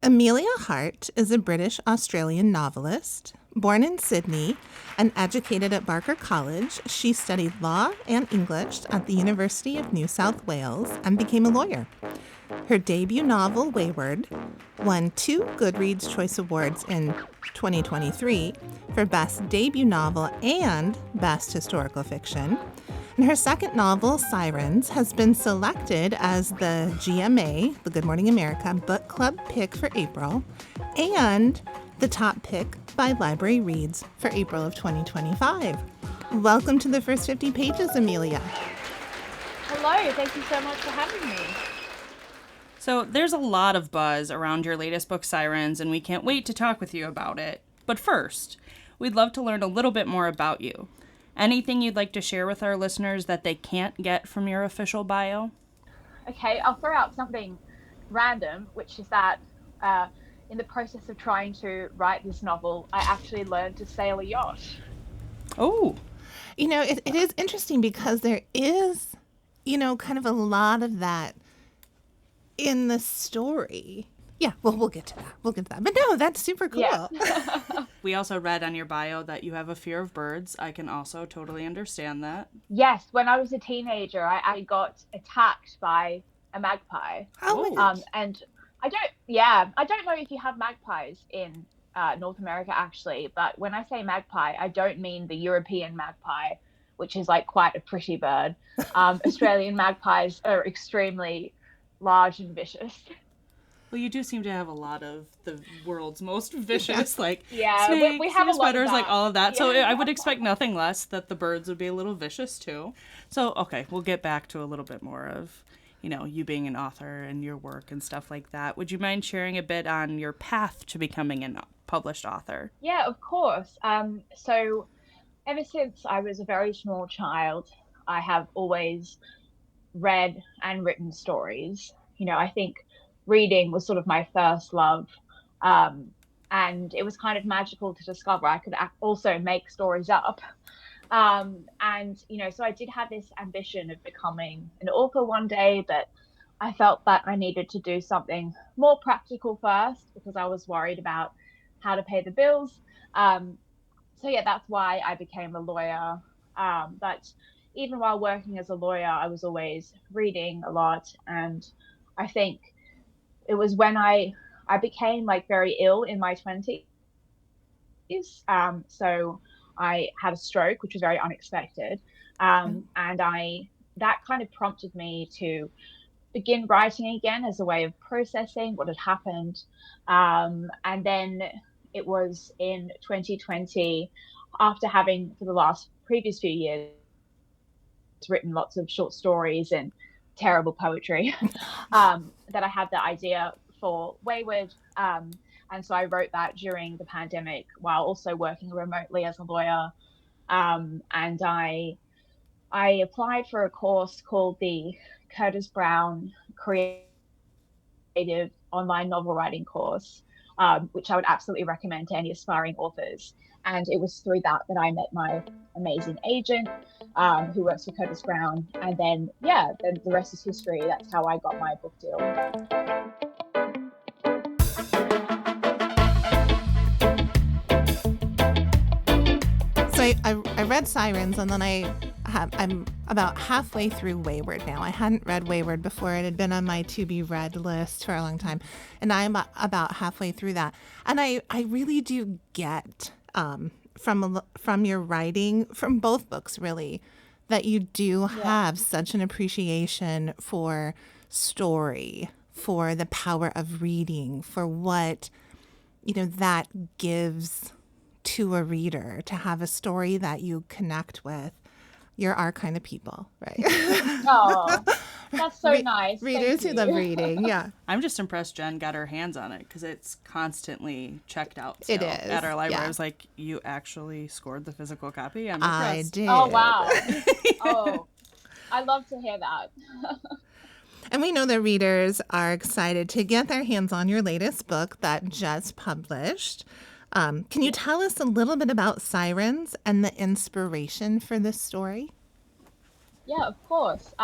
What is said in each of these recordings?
Emilia Hart is a British-Australian novelist. Born in Sydney and educated at Barker College, she studied law and English at the University of New South Wales and became a lawyer. Her debut novel, Wayward, won 2 Goodreads Choice Awards in 2023 for Best Debut Novel and Best Historical Fiction. And her second novel, Sirens, has been selected as the GMA, the Good Morning America, book club pick for April and the top pick by Library Reads for April of 2025. Welcome to the first 50 pages, Emilia. Hello, thank you so much for having me. So there's a lot of buzz around your latest book, Sirens, and we can't wait to talk with you about it. But first, we'd love to learn a little bit more about you. Anything you'd like to share with our listeners that they can't get from your official bio? Okay, I'll throw out something random, which is that in the process of trying to write this novel, I actually learned to sail a yacht. Oh. You know, it is interesting because there is, kind of a lot of that in the story. Yeah, well, we'll get to that. But no, that's super cool. Yeah. We also read on your bio that you have a fear of birds. I can also totally understand that. Yes, when I was a teenager, I got attacked by a magpie. Oh my gosh. And I don't know if you have magpies in North America, actually, but when I say magpie, I don't mean the European magpie, which is like quite a pretty bird. Australian magpies are extremely large and vicious. Well, you do seem to have a lot of the world's most vicious, like Yeah, snakes, we have a lot of spiders, like that. all of that. So Yeah. I would expect nothing less that the birds would be a little vicious too. So, okay, we'll get back to a little bit more of, you being an author and your work and stuff like that. Would you mind sharing a bit on your path to becoming a published author? Yeah, of course. So ever since I was a very small child, I have always read and written stories. I think reading was sort of my first love. Um, and it was kind of magical to discover I could also make stories up. So I did have this ambition of becoming an author one day, but I felt that I needed to do something more practical first because I was worried about how to pay the bills. Um, so yeah, that's why I became a lawyer. But even while working as a lawyer, I was always reading a lot, and I think it was when I became like very ill in my 20s. So I had a stroke, which was very unexpected, and I that kind of prompted me to begin writing again as a way of processing what had happened. And then it was in 2020, after having for the last previous few years written lots of short stories and terrible poetry, that I had the idea for Wayward. And so I wrote that during the pandemic while also working remotely as a lawyer. And I applied for a course called the Curtis Brown Creative Online Novel Writing course, which I would absolutely recommend to any aspiring authors. And it was through that I met my amazing agent, who works for Curtis Brown. And then, then the rest is history. That's how I got my book deal. So I read Sirens, and then I'm about halfway through Wayward now. I hadn't read Wayward before. It had been on my to-be-read list for a long time, and I'm about halfway through that. And I really do get from your writing, from both books really, that you do have such an appreciation for story, for the power of reading, for what, that gives to a reader, to have a story that you connect with. You're our kind of people, right? Oh, that's so nice. Readers who love reading, yeah. I'm just impressed Jen got her hands on it because it's constantly checked out still It is, at our library. yeah. I was like, you actually scored the physical copy? I'm I impressed. did. Oh, wow. Oh, I love to hear that. And we know that readers are excited to get their hands on your latest book that just published. Can you tell us a little bit about Sirens and the inspiration for this story? Yeah, of course.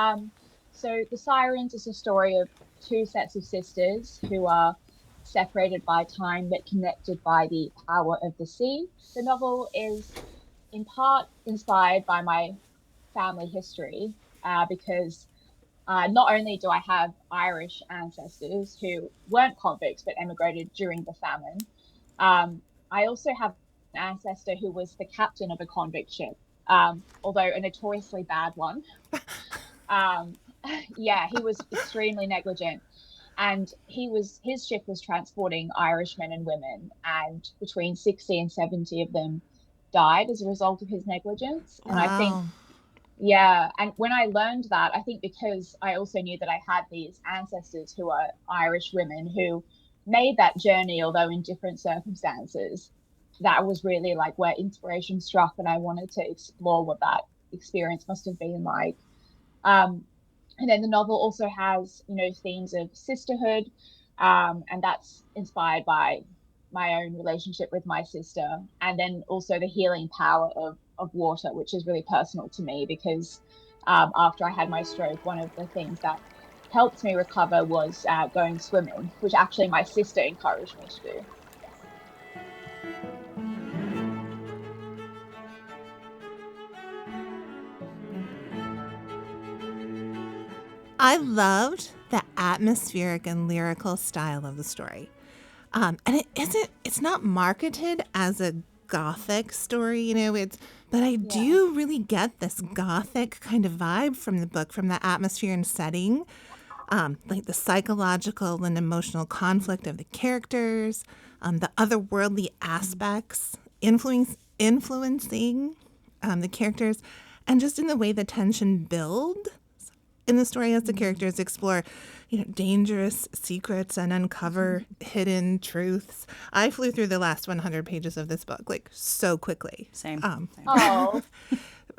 So The Sirens is a story of two sets of sisters who are separated by time but connected by the power of the sea. The novel is in part inspired by my family history because not only do I have Irish ancestors who weren't convicts but emigrated during the famine, I also have an ancestor who was the captain of a convict ship, although a notoriously bad one. Um, yeah, he was extremely negligent, and his ship was transporting Irish men and women, and between 60 and 70 of them died as a result of his negligence. And I think, Wow. yeah, and when I learned that, I think because I also knew that I had these ancestors who are Irish women who made that journey, although in different circumstances, that was really like where inspiration struck, and I wanted to explore what that experience must have been like. Um, and then the novel also has, themes of sisterhood, and that's inspired by my own relationship with my sister, and then also the healing power of water, which is really personal to me because after I had my stroke, one of the things that helped me recover was going swimming, which actually my sister encouraged me to do. I loved the atmospheric and lyrical style of the story. And it's not marketed as a gothic story, but I Yeah. do really get this gothic kind of vibe from the book, from the atmosphere and setting, like the psychological and emotional conflict of the characters, the otherworldly aspects influencing the characters, and just in the way the tension build in the story as the characters explore, dangerous secrets and uncover hidden truths. I flew through the last 100 pages of this book like so quickly. Same. Oh,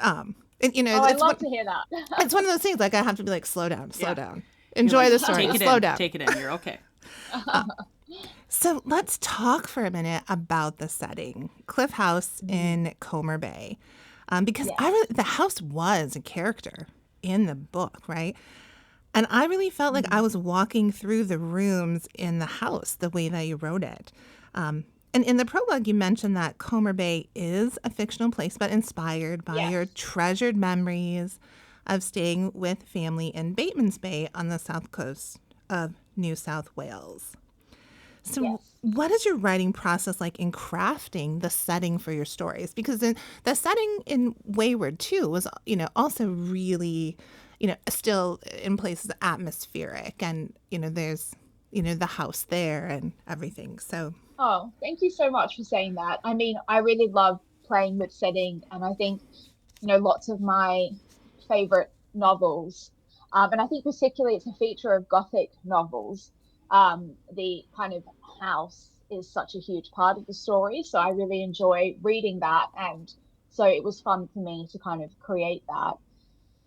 And, I it's love to hear that. it's one of those things like I have to be like, slow down, slow Yeah. down. Enjoy Like, the story, Take it slow in. down. Take it in. You're okay. So let's talk for a minute about the setting, Cliff House in Comer Bay, because the house was a character in the book, right? And I really felt like I was walking through the rooms in the house the way that you wrote it. And in the prologue, you mentioned that Comer Bay is a fictional place, but inspired by your treasured memories of staying with family in Bateman's Bay on the south coast of New South Wales. So what is your writing process like in crafting the setting for your stories? Because the setting in Wayward, too, was, also really, still in places atmospheric. And, there's, the house there and everything. So. Oh, thank you so much for saying that. I mean, I really love playing with setting, and I think, lots of my favorite novels, and I think particularly it's a feature of Gothic novels. The kind of house is such a huge part of the story, so I really enjoy reading that, and so it was fun for me to kind of create that.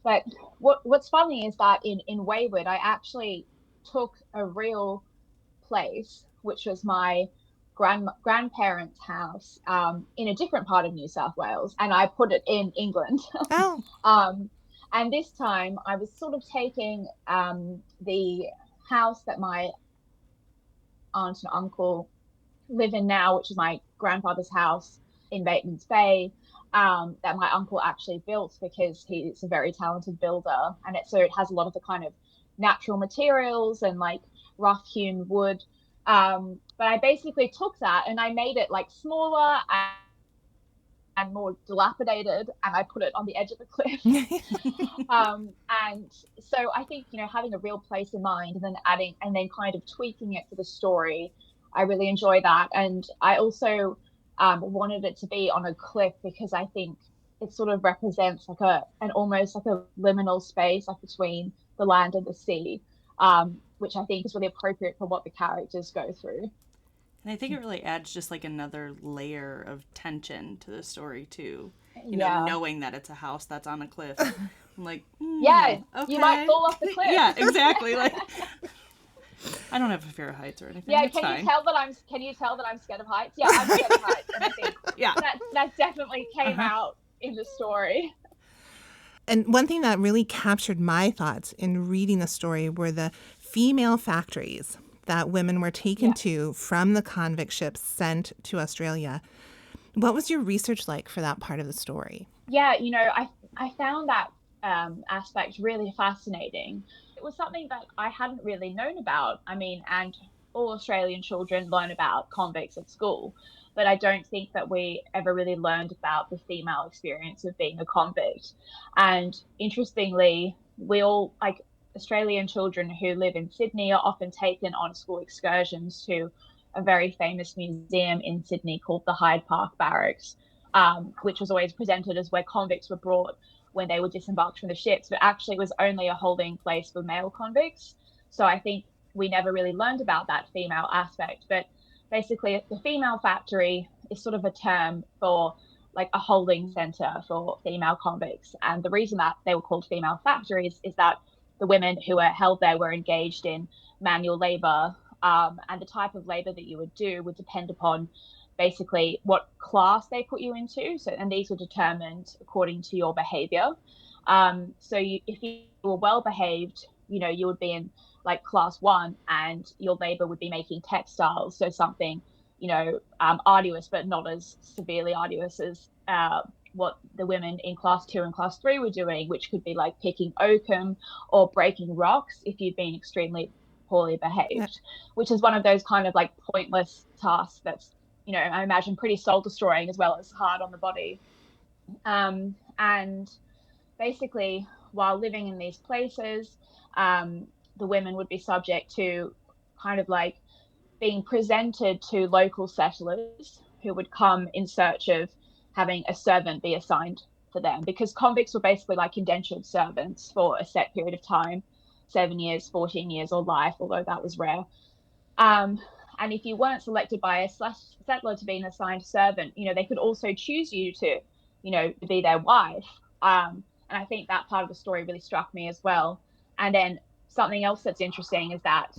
But what's funny is that in Wayward, I actually took a real place, which was my grandparents' house in a different part of New South Wales, and I put it in England. Oh. And this time I was sort of taking the house that my aunt and uncle live in now, which is my grandfather's house in Bateman's Bay, that my uncle actually built because he's a very talented builder, and so it has a lot of the kind of natural materials and like rough hewn wood. But I basically took that and I made it like smaller and more dilapidated, and I put it on the edge of a cliff. And so I think, having a real place in mind and then adding and then kind of tweaking it for the story, I really enjoy that. And I also wanted it to be on a cliff because I think it sort of represents like an almost like a liminal space like between the land and the sea, which I think is really appropriate for what the characters go through. And I think it really adds just like another layer of tension to the story too. Knowing that it's a house that's on a cliff. I'm like, okay. You might fall off the cliff. Yeah, exactly. Like, I don't have a fear of heights or anything. Yeah, it's fine. Can you tell that I'm scared of heights? Yeah, I'm scared of heights, and I think that definitely came out in the story. And one thing that really captured my thoughts in reading the story were the female factories that women were taken to from the convict ships sent to Australia. What was your research like for that part of the story? Yeah, I found that aspect really fascinating. It was something that I hadn't really known about. I mean, and all Australian children learn about convicts at school, but I don't think that we ever really learned about the female experience of being a convict. And interestingly, we all, like, Australian children who live in Sydney are often taken on school excursions to a very famous museum in Sydney called the Hyde Park Barracks, which was always presented as where convicts were brought when they were disembarked from the ships, but actually it was only a holding place for male convicts. So I think we never really learned about that female aspect. But basically, the female factory is sort of a term for like a holding center for female convicts. And the reason that they were called female factories is that the women who were held there were engaged in manual labor, and the type of labor that you would do would depend upon basically what class they put you into. So, and these were determined according to your behavior. If you were well behaved, you would be in like class 1, and your labor would be making textiles. So something, arduous, but not as severely arduous as what the women in class 2 and class 3 were doing, which could be like picking oakum or breaking rocks if you've been extremely poorly behaved, which is one of those kind of like pointless tasks that's, I imagine pretty soul destroying as well as hard on the body. And basically, while living in these places, the women would be subject to kind of like being presented to local settlers who would come in search of having a servant be assigned for them, because convicts were basically like indentured servants for a set period of time, 7 years, 14 years, or life, although that was rare. And if you weren't selected by a settler to be an assigned servant, they could also choose you to, to be their wife. And I think that part of the story really struck me as well. And then something else that's interesting is that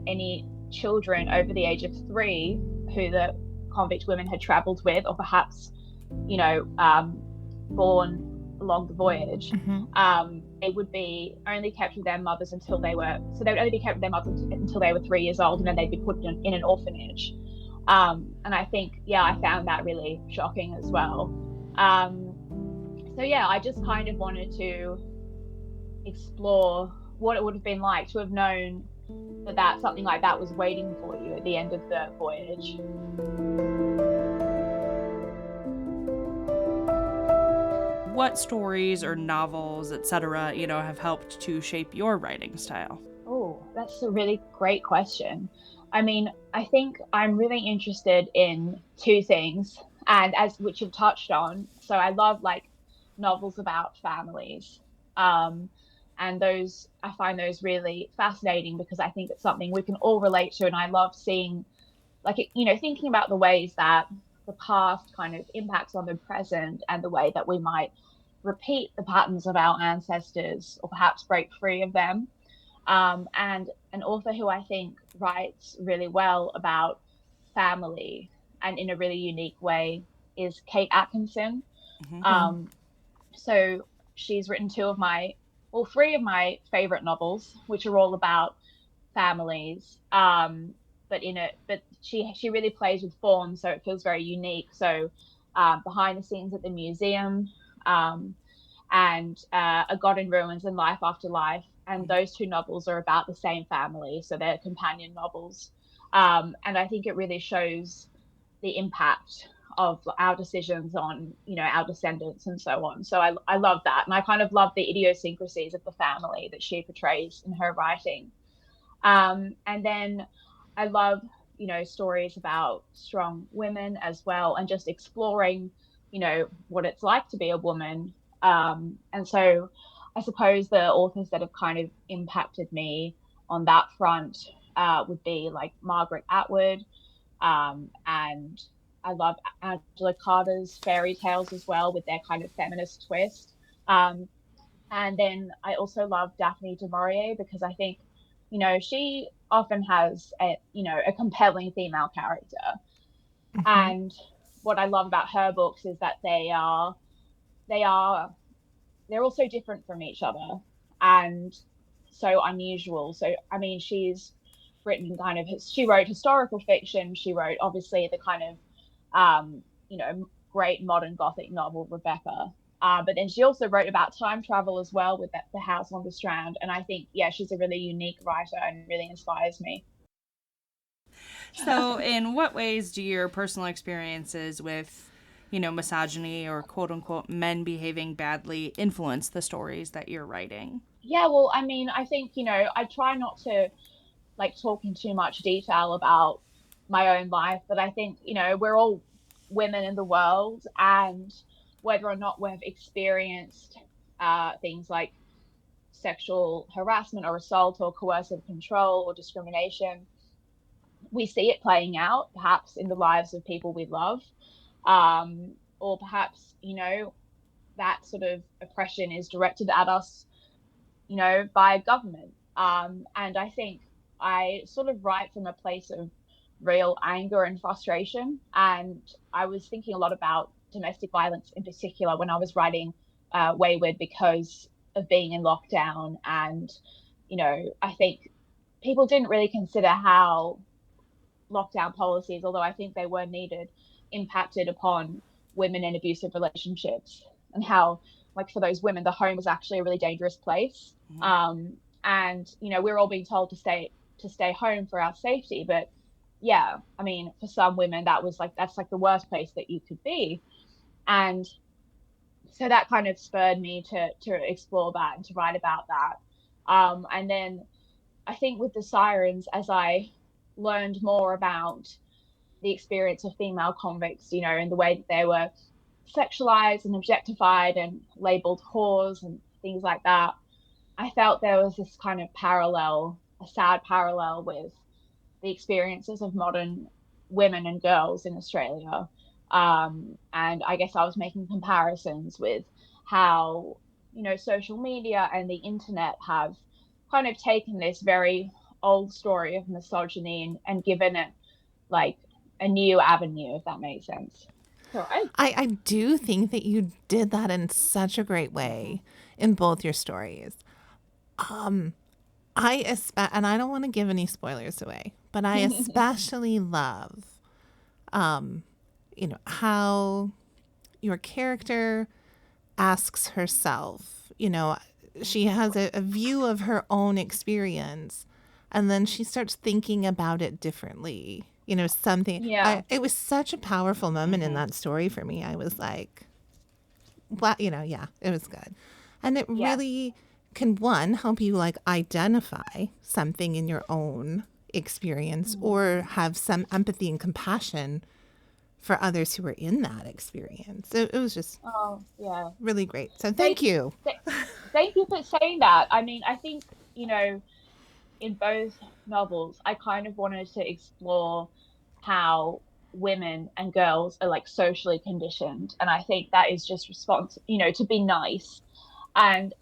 any children over the age of 3 who the convict women had traveled with, or perhaps, born along the voyage, they would be only kept with their mothers until they were, so they would only be kept with their mothers until they were 3 years old, and then they'd be put in an orphanage. And I think, I found that really shocking as well. I just kind of wanted to explore what it would have been like to have known that something like that was waiting for you at the end of the voyage. What stories or novels, etc., have helped to shape your writing style? Oh, that's a really great question. I mean, I think I'm really interested in 2 things, and which you've touched on. So I love like novels about families. And I find those really fascinating because I think it's something we can all relate to. And I love seeing, like, thinking about the ways that the past kind of impacts on the present, and the way that we might repeat the patterns of our ancestors or perhaps break free of them. And an author who I think writes really well about family and in a really unique way is Kate Atkinson. So she's written 3 of my favorite novels, which are all about families. But she really plays with form, so it feels very unique. So Behind the Scenes at the Museum, and A God in Ruins and Life After Life. And those 2 novels are about the same family, so they're companion novels. And I think it really shows the impact of our decisions on, our descendants and so on. So I love that. And I kind of love the idiosyncrasies of the family that she portrays in her writing. And then I love, stories about strong women as well, and just exploring, what it's like to be a woman. And so I suppose the authors that have kind of impacted me on that front would be like Margaret Atwood, and I love Angela Carter's fairy tales as well, with their kind of feminist twist. And then I also love Daphne du Maurier, because I think, she often has a compelling female character. And what I love about her books is that they're also different from each other and so unusual. So, I mean, she's written kind of, she wrote historical fiction. She wrote obviously the kind of, great modern Gothic novel, Rebecca. But then she also wrote about time travel as well with The House on the Strand. And I think, yeah, she's a really unique writer and really inspires me. So in what ways do your personal experiences with, misogyny or quote unquote men behaving badly influence the stories that you're writing? Yeah, well, I mean, I think, I try not to talk in too much detail about my own life, but I think, we're all women in the world, and whether or not we've experienced things like sexual harassment or assault or coercive control or discrimination, we see it playing out perhaps in the lives of people we love, or perhaps, that sort of oppression is directed at us, by government. And I think I sort of write from a place of real anger and frustration. And I was thinking a lot about domestic violence in particular when I was writing Wayward, because of being in lockdown. And, I think people didn't really consider how lockdown policies, although I think they were needed, impacted upon women in abusive relationships, and how, like, for those women, the home was actually a really dangerous place. Mm-hmm. And we're all being told to stay home for our safety, but yeah, I mean, for some women that's like the worst place that you could be. And so that kind of spurred me to explore that and to write about that. And then I think with the Sirens, as I learned more about the experience of female convicts, and the way that they were sexualized and objectified and labeled whores and things like that, I felt there was this kind of parallel, a sad parallel with the experiences of modern women and girls in Australia. And I guess I was making comparisons with how, social media and the internet have kind of taken this very old story of misogyny and given it like a new avenue, if that makes sense. Right. I do think that you did that in such a great way in both your stories. And I don't want to give any spoilers away, but I especially love, how your character asks herself, she has a view of her own experience, and then she starts thinking about it differently. Something. Yeah. It was such a powerful moment in that story for me. I was like, what, yeah, it was good. And it really can, one, help you like identify something in your own experience, or have some empathy and compassion for others who were in that experience. It was just really great. So thank you. Thank you for saying that. I mean, I think, in both novels, I kind of wanted to explore how women and girls are like socially conditioned. And I think that is just to be nice. And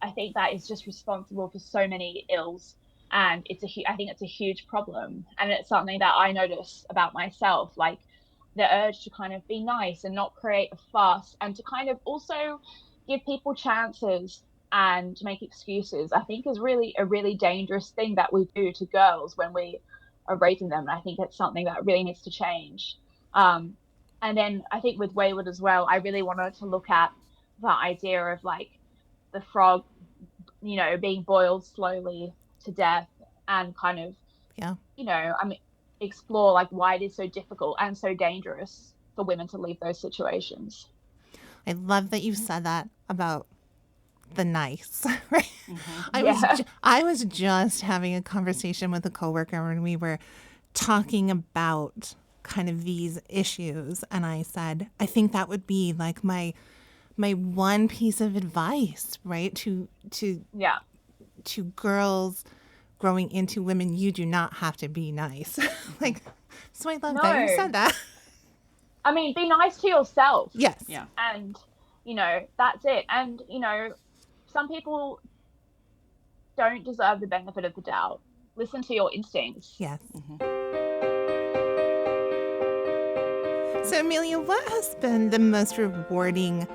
I think that is just responsible for so many ills. And I think it's a huge problem. And it's something that I notice about myself, like the urge to kind of be nice and not create a fuss, and to kind of also give people chances and make excuses, I think is really a really dangerous thing that we do to girls when we are raising them. And I think it's something that really needs to change. And then I think with Wayward as well, I really wanted to look at the idea of like the frog, being boiled slowly to death, and kind of, explore like why it is so difficult and so dangerous for women to leave those situations. I love that you said that about the nice, right? Mm-hmm. I was just having a conversation with a coworker when we were talking about kind of these issues, and I said, I think that would be like my one piece of advice, right? To girls growing into women, you do not have to be nice. So I love that you said that. I mean, be nice to yourself. Yes. Yeah. And, that's it. And, some people don't deserve the benefit of the doubt. Listen to your instincts. Yes. Mm-hmm. So, Emilia, what has been the most rewarding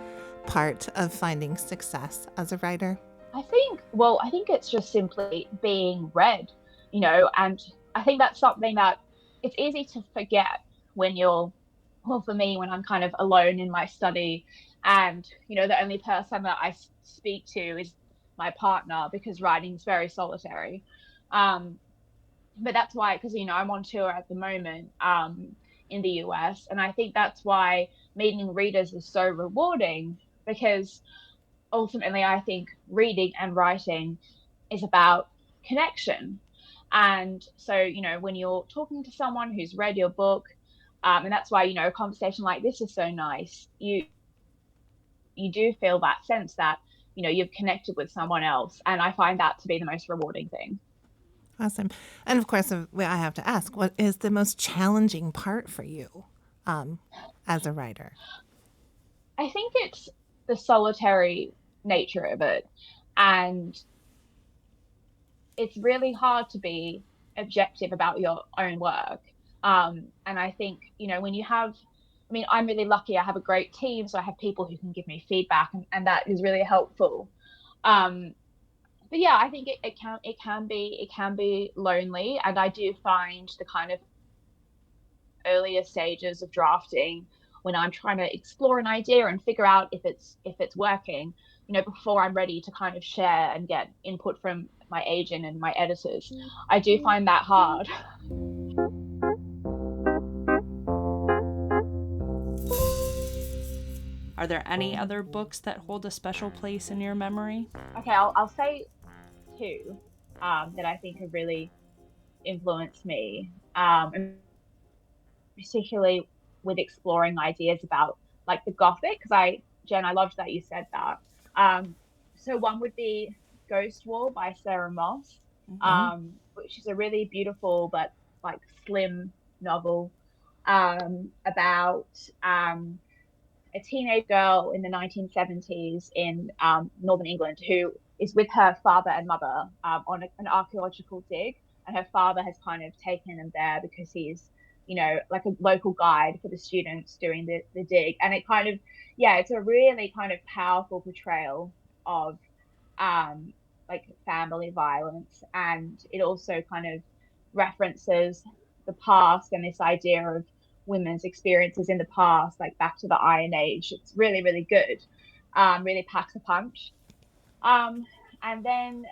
part of finding success as a writer? I think it's just simply being read. and I think that's something that it's easy to forget when you're, well, for me, when I'm kind of alone in my study and, the only person that I speak to is my partner because writing is very solitary. Um, but that's why, because, I'm on tour at the moment in the US. And I think that's why meeting readers is so rewarding because ultimately I think reading and writing is about connection. And so, when you're talking to someone who's read your book, and that's why, a conversation like this is so nice, you do feel that sense that, you've connected with someone else. And I find that to be the most rewarding thing. Awesome. And of course, I have to ask, what is the most challenging part for you as a writer? I think it's the solitary nature of it. And it's really hard to be objective about your own work. And I think, when you have, I mean, I'm really lucky. I have a great team, so I have people who can give me feedback, and that is really helpful. Um, but yeah, I think it can be lonely, and I do find the kind of earlier stages of drafting when I'm trying to explore an idea and figure out if it's working, before I'm ready to kind of share and get input from my agent and my editors. I do find that hard. Are there any other books that hold a special place in your memory? Okay, I'll say two that I think have really influenced me, and particularly with exploring ideas about like the Gothic, because Jen, I loved that you said that. So one would be Ghost War by Sarah Moss, which is a really beautiful but like slim novel about a teenage girl in the 1970s in northern England who is with her father and mother on an archaeological dig, and her father has kind of taken them there because he's, like a local guide for the students doing the dig. And it kind of, yeah, it's a really kind of powerful portrayal of like family violence, and it also kind of references the past and this idea of women's experiences in the past, like back to the Iron Age. It's really, really good. Really packs a punch. Um, and then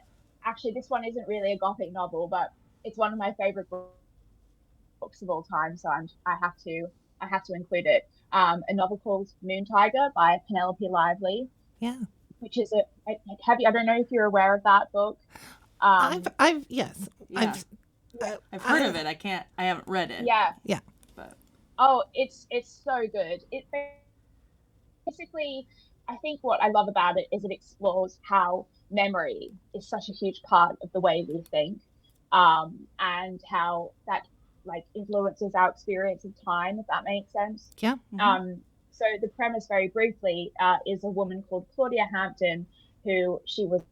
actually, this one isn't really a gothic novel, but it's one of my favorite books of all time, so I have to include it. A novel called Moon Tiger by Penelope Lively, Yeah. which is I don't know if you're aware of that book. Yes. Yeah. I've heard of it. I haven't read it. Yeah. Yeah. But oh, it's so good. It basically, I think what I love about it is it explores how memory is such a huge part of the way we think, and how that like influences our experience of time, if that makes sense. Yeah. So the premise, very briefly, is a woman called Claudia Hampton, who she was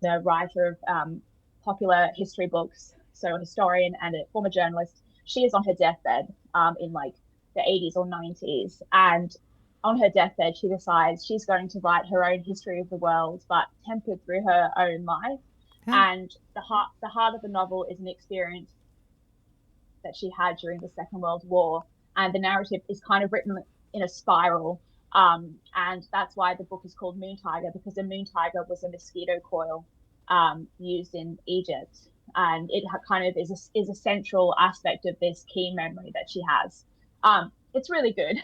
a writer of popular history books, so a historian and a former journalist. She is on her deathbed in like the 80s or 90s, and on her deathbed, she decides she's going to write her own history of the world, but tempered through her own life. Yeah. And the heart of the novel is an experience that she had during the Second World War, and the narrative is kind of written in a spiral. And that's why the book is called Moon Tiger, because a moon tiger was a mosquito coil used in Egypt, and it kind of is a central aspect of this key memory that she has. It's really good.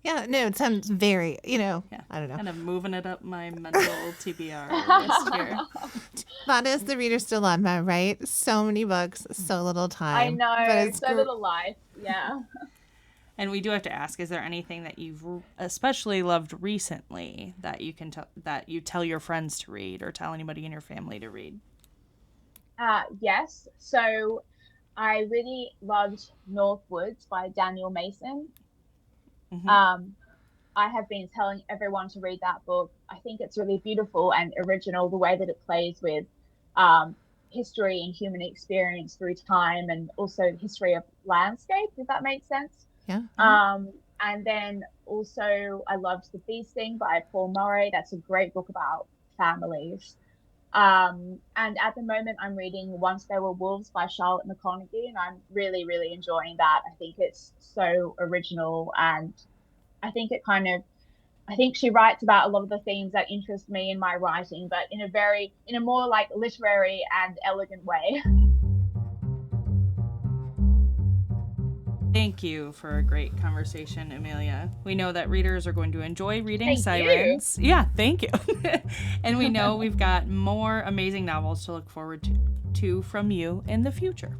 Yeah. No, it sounds very, Yeah. I don't know. Kind of moving it up my mental TBR list here. That is the reader's dilemma, right? So many books, so little time. I know, But it's so little life. Yeah. And we do have to ask, is there anything that you've especially loved recently that you can that you tell your friends to read or tell anybody in your family to read? Yes. So I really loved North Woods by Daniel Mason. Mm-hmm. I have been telling everyone to read that book. I think it's really beautiful and original, the way that it plays with history and human experience through time, and also history of landscape, if that makes sense. Yeah. And then also I loved The Bee Sting by Paul Murray. That's a great book about families. And at the moment, I'm reading Once There Were Wolves by Charlotte McConaughey, and I'm really, really enjoying that. I think it's so original, and I think it kind of, I think she writes about a lot of the themes that interest me in my writing, but in a more like literary and elegant way. Thank you for a great conversation, Emilia. We know that readers are going to enjoy reading Thank Sirens. Yeah, thank you. And we know we've got more amazing novels to look forward to from you in the future.